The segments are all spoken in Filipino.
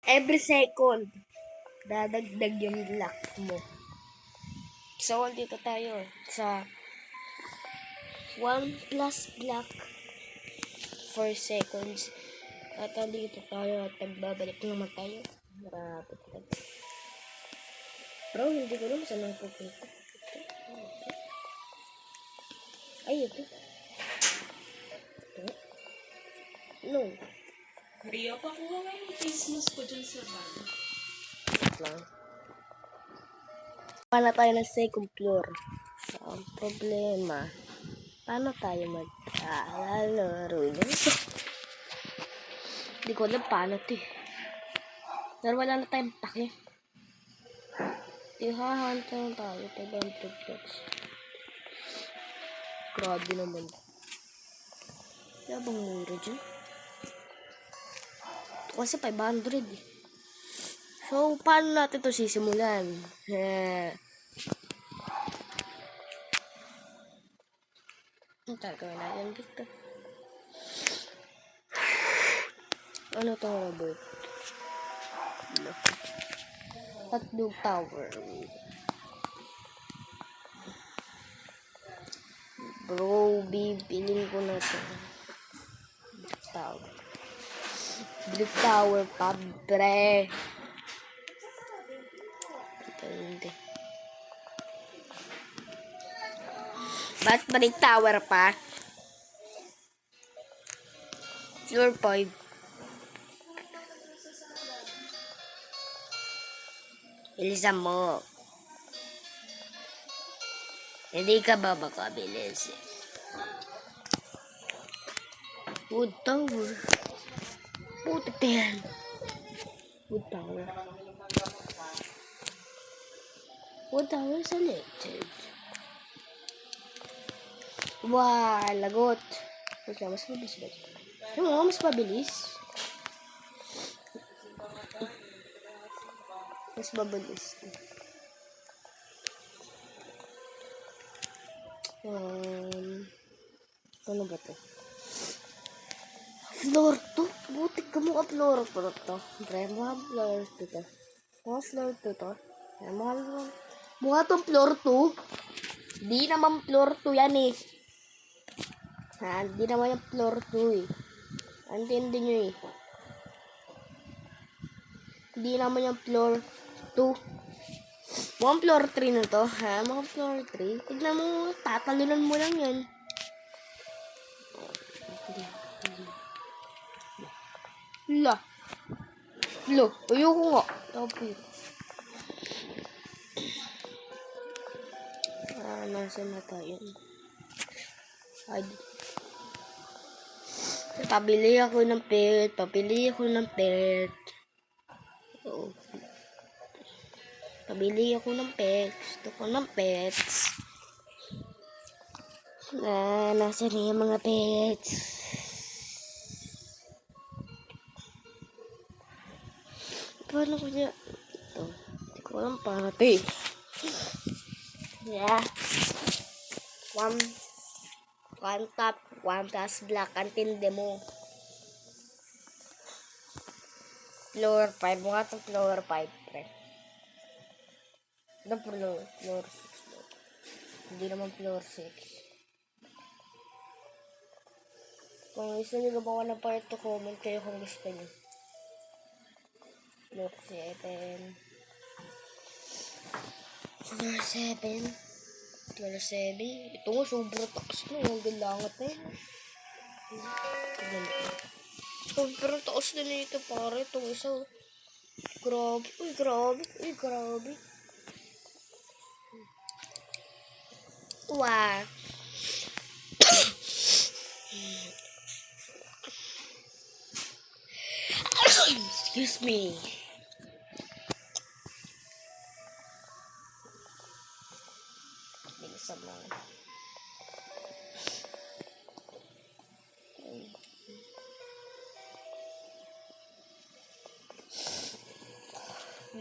Every second, dadagdag yung luck mo. So, dito tayo sa 1 plus block 4 seconds. At dito tayo at nagbabalik naman tayo. Marapit ka. Bro, hindi ko naman saan pupunta. Ay, ito. No. Rio, pakuha nga yung face mask ko dyan sa van. Lang. Paano tayo na second floor? So, ang problema, paano tayo maglalaro nito? Hindi ko alam paano ito eh. Pero wala na tayong pake. Ihahanta na tayo, 500 bucks. Grabe naman. Wala bang mura dyan? Ito kasi 500 eh. So, paano natin ito sisimulan? Ang gagawin natin dito. Ano itong robot? Hotdog Tower. Bro, bibilin ko na ito. Brick Tower. Brick Tower pa, bre. Hindi. Ba't Brick Tower pa? Floor 5. Bilisan mo. Hindi ka ba makabilis? Wood Tower. Putik na yan. Wood Tower. Wood Tower selected. Wow, lagot. Mas mabilis ba? Yung mas mabilis. Mas mabilis. Ano ba to? Floor 2? Butik ka mo ka floor 2 to. Pre, mga floor 2 to. Mga floor 2 to. Mga tong floor 2. Di naman floor 2 yan eh. Ha, di naman yung floor 2 eh. Antindi nyo eh. Di naman yung floor 2. Mga floor 3 na to. Ha, mga floor 3. Tignan mo, tatalunan mo lang yan. La. Lo, ayoko nga. Topic. Nasa na tayo? Ay. Pabili ako ng pet. Pabili ako ng pet. Oh. Pabili ako ng pets. Gusto ko ng pets. Nasa na yung mga pets. Paano ko niya? Ito. Hindi ko alam paano ito eh. Yeah. One top, 1 plus black. Antindi mo. Floor 5. Mga itong floor 5, pre. Ano floor 6? Hindi naman floor 6. Kung gusto nyo gumawa ng part to, comment kayo kung gusto nyo. Floor 7. Floor 7. Floor 7. Ito nga, sobrang taas na. Ang galangat na yun. Sobrang taas na ito, pare. Itong isa. Grabe. Uy, grabe. Uy, grabe. Wow. Excuse me. Bilisan lang.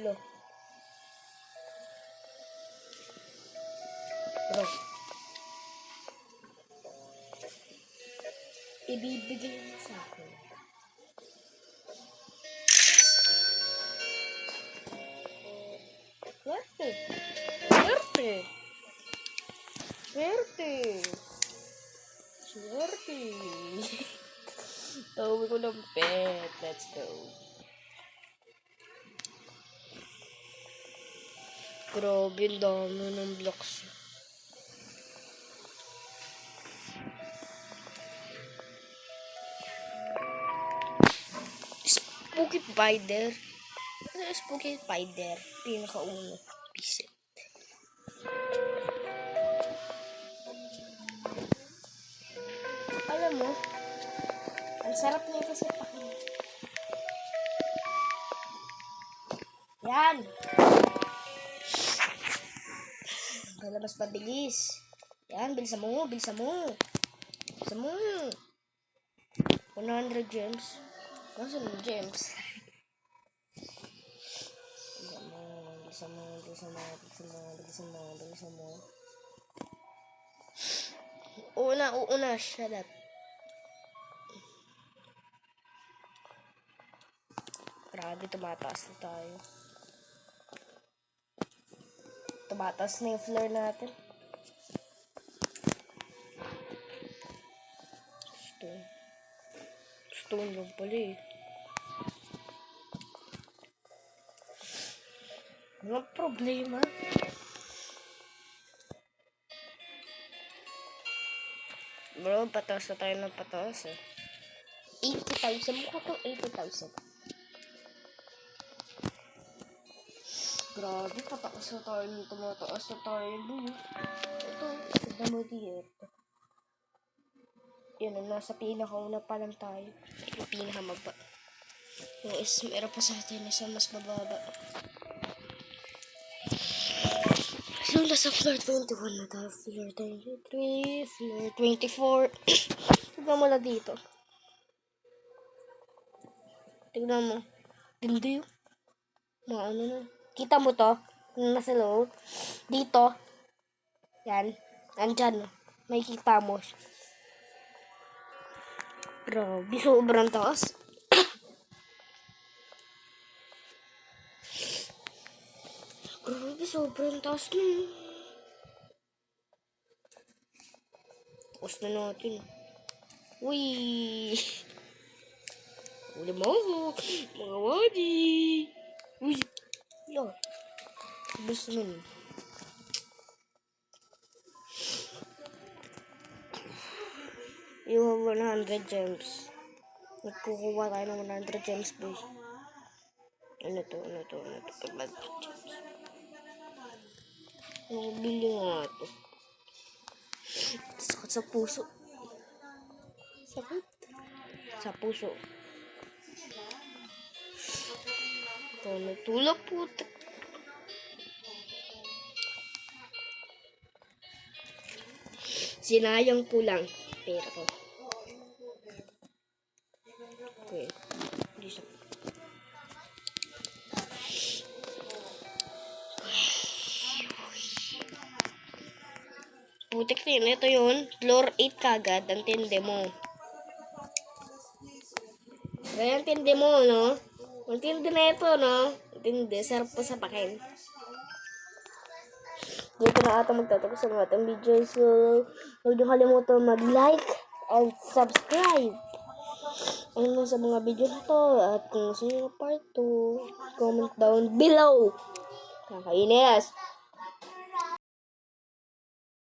Lo. Bro. Ibibigay mo sa akin. Swerte. Swerte. Swerte. Tawag ko ng pet. Let's go. Grabe, ang dami ng blocks. Spooky Spider. Spooky Spider. Pinakauna. Pisit. Alam mo, ang sarap niya kasi pakinggan. Yan! Lalabas pabilis. Yan, bilisan mo, bilisan mo. Bilisan mo. 100 gems. Nasaan yung gems? Bilisan mo, bilisan mo, bilisan mo, bilisan mo, bilisan mo, bilisan mo. Una, shut up. Grabe, tumataas na tayo. Tumataas na yung floor natin. Stone lang pala eh. Walang problema. Bro, pataas na tayo ng pataas eh. 80,000. Mukha itong 80,000. Grabe, pataas na tayo nito. Mataas na tayo nito. Ito, tignan mo dito. Yan, nasa pinakauna pa lang tayo. Yung pinakamaba. Yung meron pa sa atin isa mas mababa. So, nasa floor 21 na tayo. Floor 23, floor 24. Tignan mo na dito. Tignan mo. Tindi yun. Mga ano na. Kita mo to? Yung nasa loob. Dito. Yan. Nandyan. May kita mo. Grabe, sobrang taas. Grabe, sobrang taas na. Tapos na natin. Uy! Uli mo ako. Mga wadi. Uy! Yan. Bus na nun. You have 100 gems. Nagkukuha tayo ng 100 gems, boys. Ano to? 100 gems. Bili nga ito. Sakit sa puso. Sakit. Sa puso. Ito, natulog po. Sinayang po lang. Pera ko. Okay. Dito. Putik din. Ito yun. Floor 8 kagad. Ang tindi mo. Kaya ang tindi mo, no? Ang tindi na ito, no? Ang tindi. Sarap pa sa pakin. Dito na ata magtatapos ang ating video. So, huwag niyo kalimutan mag-like and subscribe. Ayun sa mga video na to. At kung gusto niyo part 2, comment down below. Kakainis.